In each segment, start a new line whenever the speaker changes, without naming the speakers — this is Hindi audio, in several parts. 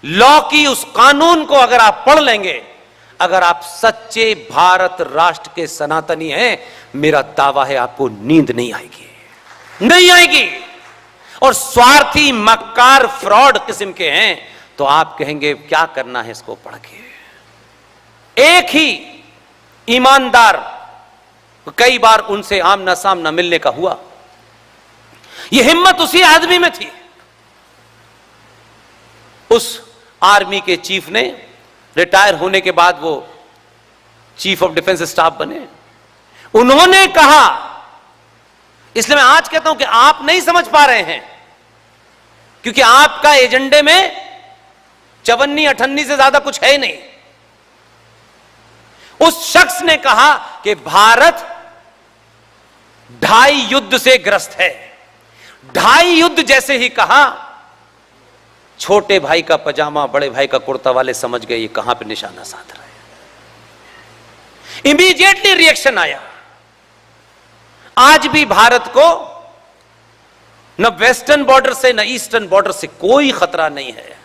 लॉ की उस कानून को अगर आप पढ़ लेंगे, अगर आप सच्चे भारत राष्ट्र के सनातनी हैं, मेरा दावा है आपको नींद नहीं आएगी, नहीं आएगी। और स्वार्थी, मक्कार, फ्रॉड किस्म के हैं तो आप कहेंगे क्या करना है इसको पढ़ के। एक ही ईमानदार, कई बार उनसे आमना सामना मिलने का हुआ, यह हिम्मत उसी आदमी में थी। उस आर्मी के चीफ ने रिटायर होने के बाद वो चीफ ऑफ डिफेंस स्टाफ बने। उन्होंने कहा, इसलिए मैं आज कहता हूं कि आप नहीं समझ पा रहे हैं, क्योंकि आपका एजेंडे में चवन्नी अठन्नी से ज्यादा कुछ है ही नहीं। उस शख्स ने कहा कि भारत 2.5 युद्ध से ग्रस्त है। 2.5 युद्ध जैसे ही कहा, छोटे भाई का पजामा बड़े भाई का कुर्ता वाले समझ गए ये कहां पे निशाना साध रहा है। इमीडिएटली रिएक्शन आया। आज भी भारत को न वेस्टर्न बॉर्डर से न ईस्टर्न बॉर्डर से कोई खतरा नहीं है।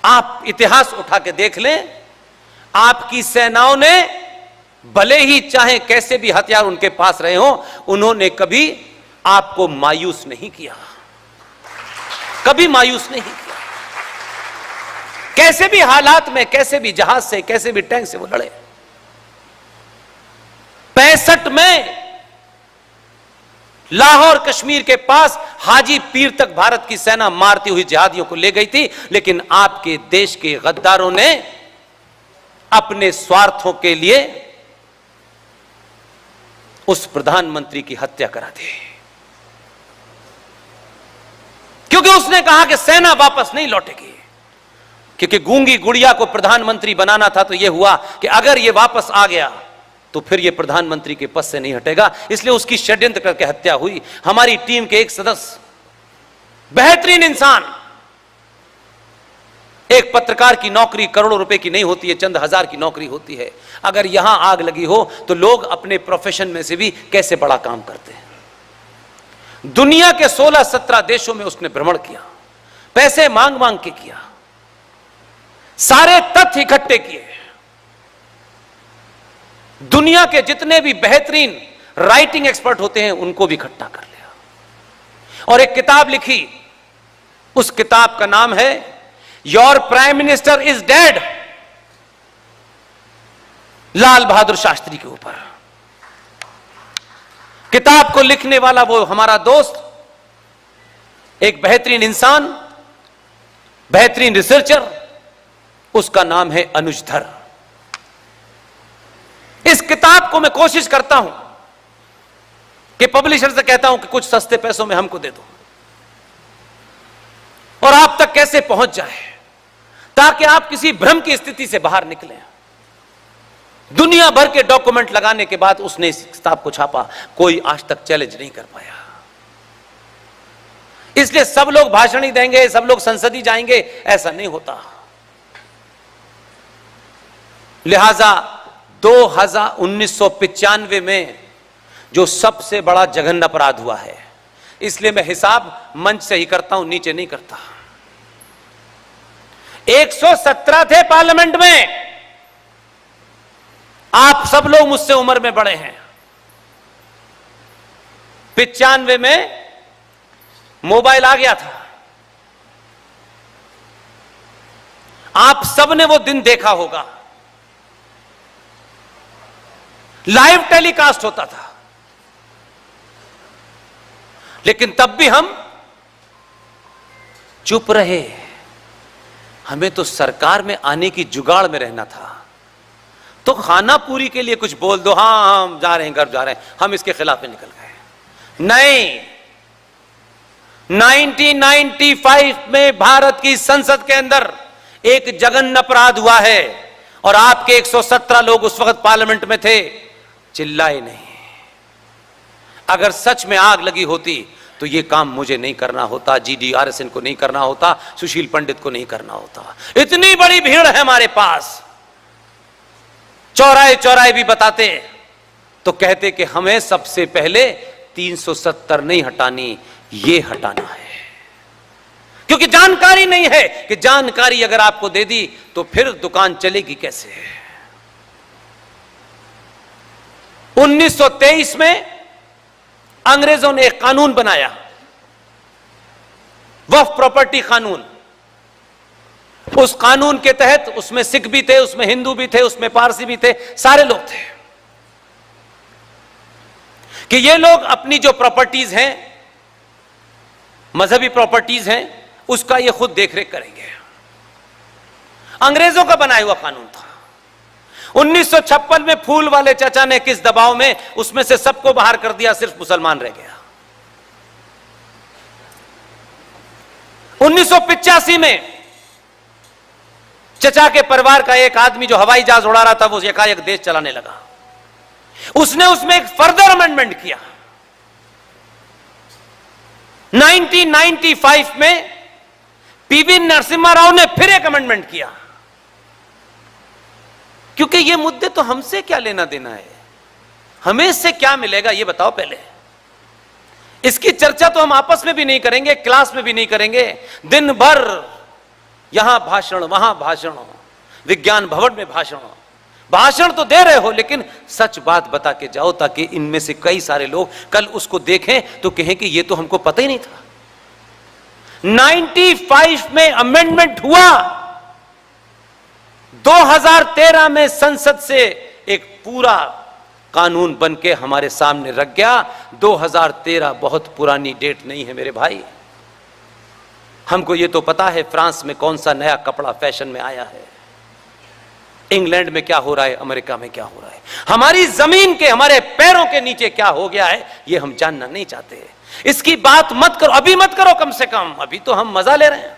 आप इतिहास उठा के देख लें, आपकी सेनाओं ने भले ही चाहे कैसे भी हथियार उनके पास रहे हो, उन्होंने कभी आपको मायूस नहीं किया, कभी मायूस नहीं किया। कैसे भी हालात में, कैसे भी जहाज से, कैसे भी टैंक से वो लड़े। 65 में लाहौर कश्मीर के पास हाजी पीर तक भारत की सेना मारती हुई जिहादियों को ले गई थी, लेकिन आपके देश के गद्दारों ने अपने स्वार्थों के लिए उस प्रधानमंत्री की हत्या करा दी, क्योंकि उसने कहा कि सेना वापस नहीं लौटेगी। क्योंकि गूंगी गुड़िया को प्रधानमंत्री बनाना था, तो यह हुआ कि अगर यह वापस आ गया तो फिर यह प्रधानमंत्री के पद से नहीं हटेगा, इसलिए उसकी षड्यंत्र करके हत्या हुई। हमारी टीम के एक सदस्य, बेहतरीन इंसान, एक पत्रकार की नौकरी करोड़ों रुपए की नहीं होती है, चंद हजार की नौकरी होती है। अगर यहां आग लगी हो तो लोग अपने प्रोफेशन में से भी कैसे बड़ा काम करते हैं। दुनिया के 16-17 देशों में उसने भ्रमण किया, पैसे मांग मांग के किया, सारे तथ्य इकट्ठे किए, दुनिया के जितने भी बेहतरीन राइटिंग एक्सपर्ट होते हैं उनको भी इकट्ठा कर लिया और एक किताब लिखी। उस किताब का नाम है your prime minister is dead, Lal Bahadur Shastri के ऊपर। किताब को लिखने वाला वो हमारा दोस्त, एक बेहतरीन इंसान, बेहतरीन रिसर्चर, उसका नाम है अनुज धर। इस किताब को मैं कोशिश करता हूं कि पब्लिशर से कहता हूं कि कुछ सस्ते पैसों में हमको दे दो और आप तक कैसे पहुंच जाए, ताकि आप किसी भ्रम की स्थिति से बाहर निकलें। दुनिया भर के डॉक्यूमेंट लगाने के बाद उसने इस किताब को छापा, कोई आज तक चैलेंज नहीं कर पाया। इसलिए सब लोग भाषण ही देंगे, सब लोग संसद ही जाएंगे, ऐसा नहीं होता। लिहाजा 1995 में जो सबसे बड़ा जघन्य अपराध हुआ है, इसलिए मैं हिसाब मंच से ही करता हूं, नीचे नहीं करता। 117 थे पार्लियामेंट में, आप सब लोग मुझसे उम्र में बड़े हैं। 95 में मोबाइल आ गया था, आप सबने वो दिन देखा होगा, लाइव टेलीकास्ट होता था। लेकिन तब भी हम चुप रहे, हमें तो सरकार में आने की जुगाड़ में रहना था। तो खाना पूरी के लिए कुछ बोल दो, हाँ हम जा रहे हैं, घर जा रहे हैं, हम इसके खिलाफ ही निकल गए। नहीं, 1995 में भारत की संसद के अंदर एक जघन्य अपराध हुआ है और आपके 117 लोग उस वक्त पार्लियामेंट में थे, चिल्लाए नहीं। अगर सच में आग लगी होती तो यह काम मुझे नहीं करना होता, GDRSN को नहीं करना होता, सुशील पंडित को नहीं करना होता। इतनी बड़ी भीड़ है हमारे पास, चौराहे चौराहे भी बताते तो कहते कि हमें सबसे पहले 370 नहीं हटानी, ये हटाना है। क्योंकि जानकारी नहीं है कि जानकारी अगर आपको दे दी तो फिर दुकान चलेगी कैसे। 1923 में अंग्रेजों ने एक कानून बनाया, वक्फ प्रॉपर्टी कानून। उस कानून के तहत उसमें सिख भी थे, उसमें हिंदू भी थे, उसमें पारसी भी थे, सारे लोग थे कि ये लोग अपनी जो प्रॉपर्टीज हैं, मजहबी प्रॉपर्टीज हैं, उसका ये खुद देखरेख करेंगे। अंग्रेजों का बनाया हुआ कानून था। 1956 में फूल वाले चाचा ने किस दबाव में उसमें से सबको बाहर कर दिया, सिर्फ मुसलमान रह गया। 1985 में चचा के परिवार का एक आदमी जो हवाई जहाज उड़ा रहा था, वो एकाएक देश चलाने लगा। उसने उसमें एक फर्दर अमेंडमेंट किया। 1995 में पीवी नरसिम्हा राव ने फिर एक अमेंडमेंट किया, क्योंकि ये मुद्दे तो हमसे क्या लेना देना है, हमें इससे क्या मिलेगा ये बताओ पहले। इसकी चर्चा तो हम आपस में भी नहीं करेंगे, क्लास में भी नहीं करेंगे। दिन भर यहां भाषण, वहां भाषण, विज्ञान भवन में भाषण। भाषण तो दे रहे हो, लेकिन सच बात बता के जाओ, ताकि इनमें से कई सारे लोग कल उसको देखें तो कहें कि ये तो हमको पता ही नहीं था। 95 में अमेंडमेंट हुआ, 2013 में संसद से एक पूरा कानून बन के हमारे सामने रख गया। 2013 बहुत पुरानी डेट नहीं है मेरे भाई। हमको ये तो पता है फ्रांस में कौन सा नया कपड़ा फैशन में आया है, इंग्लैंड में क्या हो रहा है, अमेरिका में क्या हो रहा है, हमारी जमीन के, हमारे पैरों के नीचे क्या हो गया है, ये हम जानना नहीं चाहते। इसकी बात मत करो, अभी मत करो, कम से कम अभी तो हम मजा ले रहे हैं।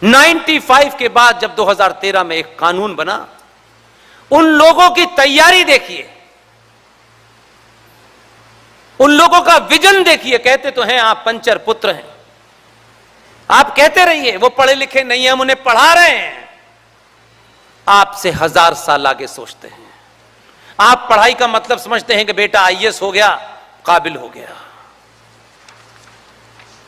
95 के बाद जब 2013 में एक कानून बना, उन लोगों की तैयारी देखिए, उन लोगों का विजन देखिए। कहते तो हैं आप पंचर पुत्र हैं, आप कहते रहिए, वो पढ़े लिखे नहीं है, हम उन्हें पढ़ा रहे हैं। आपसे 1000 साल आगे सोचते हैं। आप पढ़ाई का मतलब समझते हैं कि बेटा आईएएस हो गया, काबिल हो गया।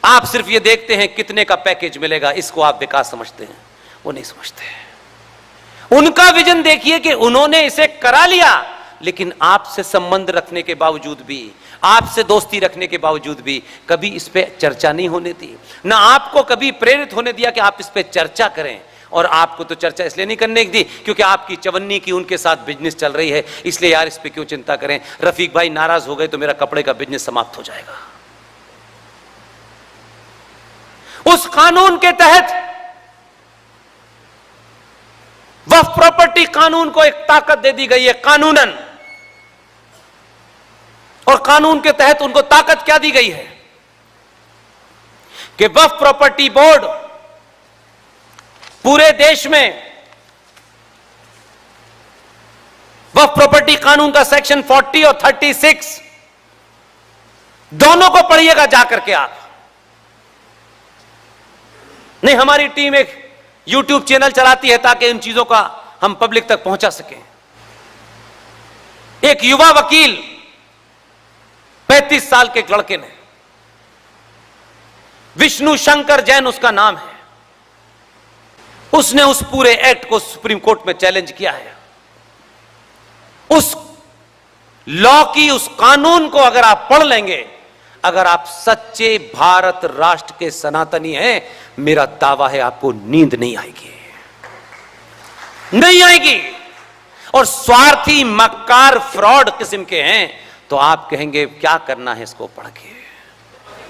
आप सिर्फ ये देखते हैं कितने का पैकेज मिलेगा, इसको आप विकास समझते हैं, वो नहीं समझते। उनका विजन देखिए कि उन्होंने इसे करा लिया, लेकिन आपसे संबंध रखने के बावजूद भी, आपसे दोस्ती रखने के बावजूद भी कभी इस पे चर्चा नहीं होने दी, ना आपको कभी प्रेरित होने दिया कि आप इस पे चर्चा करें। और आपको तो चर्चा इसलिए नहीं करने दी क्योंकि आपकी चवन्नी की उनके साथ बिजनेस चल रही है, इसलिए यार इस पे क्यों चिंता करें, रफीक भाई नाराज हो गए तो मेरा कपड़े का बिजनेस समाप्त हो जाएगा। उस कानून के तहत वक्फ प्रॉपर्टी कानून को एक ताकत दे दी गई है कानूनन, और कानून के तहत उनको ताकत क्या दी गई है कि वक्फ प्रॉपर्टी बोर्ड पूरे देश में, वक्फ प्रॉपर्टी कानून का सेक्शन 40 और 36 दोनों को पढ़िएगा जाकर के आप। नहीं, हमारी टीम एक YouTube चैनल चलाती है ताकि इन चीजों का हम पब्लिक तक पहुंचा सकें। एक युवा वकील 35 साल के एक लड़के ने, विष्णु शंकर जैन उसका नाम है, उसने उस पूरे एक्ट को सुप्रीम कोर्ट में चैलेंज किया है। उस लॉ की, उस कानून को अगर आप पढ़ लेंगे, अगर आप सच्चे भारत राष्ट्र के सनातनी हैं, मेरा दावा है आपको नींद नहीं आएगी, नहीं आएगी। और स्वार्थी, मक्कार, फ्रॉड किस्म के हैं तो आप कहेंगे क्या करना है इसको पढ़ के।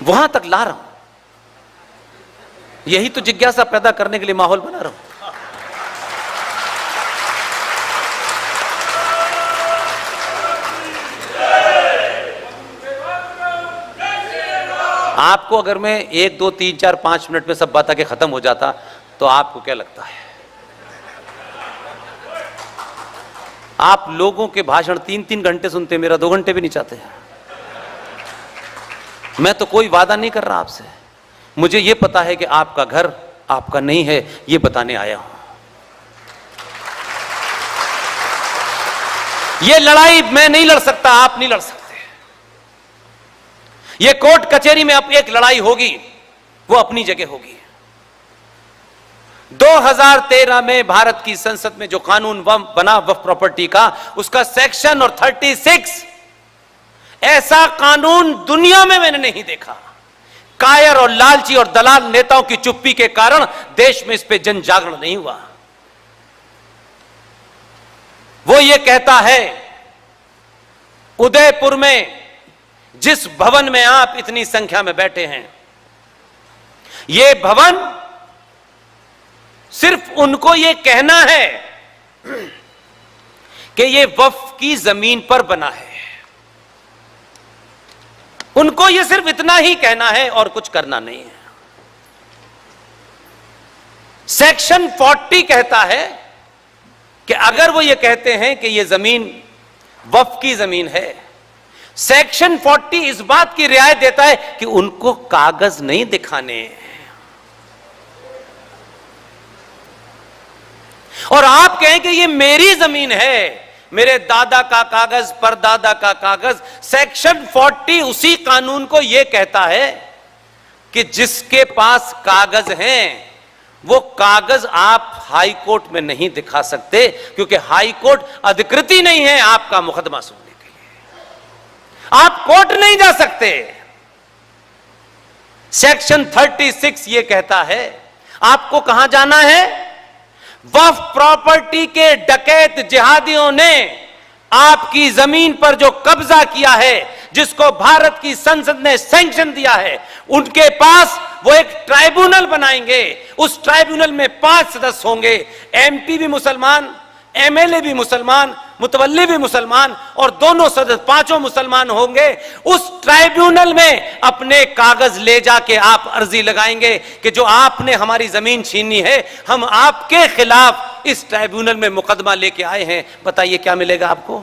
वहां तक ला रहा हूं, यही तो जिज्ञासा पैदा करने के लिए माहौल बना रहा हूं। आपको अगर मैं 1, 2, 3, 4, 5 मिनट में सब बात आके खत्म हो जाता तो आपको क्या लगता है? आप लोगों के भाषण 3-3 घंटे सुनते, मेरा 2 घंटे भी नहीं चाहते। मैं तो कोई वादा नहीं कर रहा आपसे, मुझे यह पता है कि आपका घर आपका नहीं है, यह बताने आया हूं। यह लड़ाई मैं नहीं लड़ सकता, आप नहीं लड़ सकते। ये कोर्ट कचहरी में अब एक लड़ाई होगी, वो अपनी जगह होगी। 2013 में भारत की संसद में जो कानून बना वक्फ प्रॉपर्टी का, उसका सेक्शन और 36, ऐसा कानून दुनिया में मैंने नहीं देखा। कायर और लालची और दलाल नेताओं की चुप्पी के कारण देश में इस पे जन जागरण नहीं हुआ। वो ये कहता है, उदयपुर में जिस भवन में आप इतनी संख्या में बैठे हैं, ये भवन सिर्फ उनको ये कहना है कि ये वक्फ की जमीन पर बना है। उनको ये सिर्फ इतना ही कहना है और कुछ करना नहीं है। सेक्शन 40 कहता है कि अगर वो ये कहते हैं कि ये जमीन वक्फ की जमीन है, सेक्शन 40 इस बात की रियायत देता है कि उनको कागज नहीं दिखाने हैं। और आप कहें कि ये मेरी जमीन है, मेरे दादा का कागज, परदादा का कागज। सेक्शन 40 उसी कानून को यह कहता है कि जिसके पास कागज हैं, वो कागज आप हाई कोर्ट में नहीं दिखा सकते, क्योंकि हाई कोर्ट अधिकृत ही नहीं है आपका मुकदमा सुनने के लिए। आप कोर्ट नहीं जा सकते। सेक्शन 36 यह कहता है आपको कहां जाना है? वक्फ प्रॉपर्टी के डकैत जिहादियों ने आपकी जमीन पर जो कब्जा किया है, जिसको भारत की संसद ने सैंक्शन दिया है, उनके पास वो एक ट्राइब्यूनल बनाएंगे। उस ट्राइब्यूनल में 5 सदस्य होंगे। एमपी भी मुसलमान, एमएलए भी मुसलमान, मुतवल्ली भी मुसलमान, और दोनों सदस्य पांचों मुसलमान होंगे। उस ट्राइब्यूनल में अपने कागज ले जाके आप अर्जी लगाएंगे कि जो आपने हमारी जमीन छीनी है, हम आपके खिलाफ इस ट्राइब्यूनल में मुकदमा लेके आए हैं। बताइए क्या मिलेगा आपको?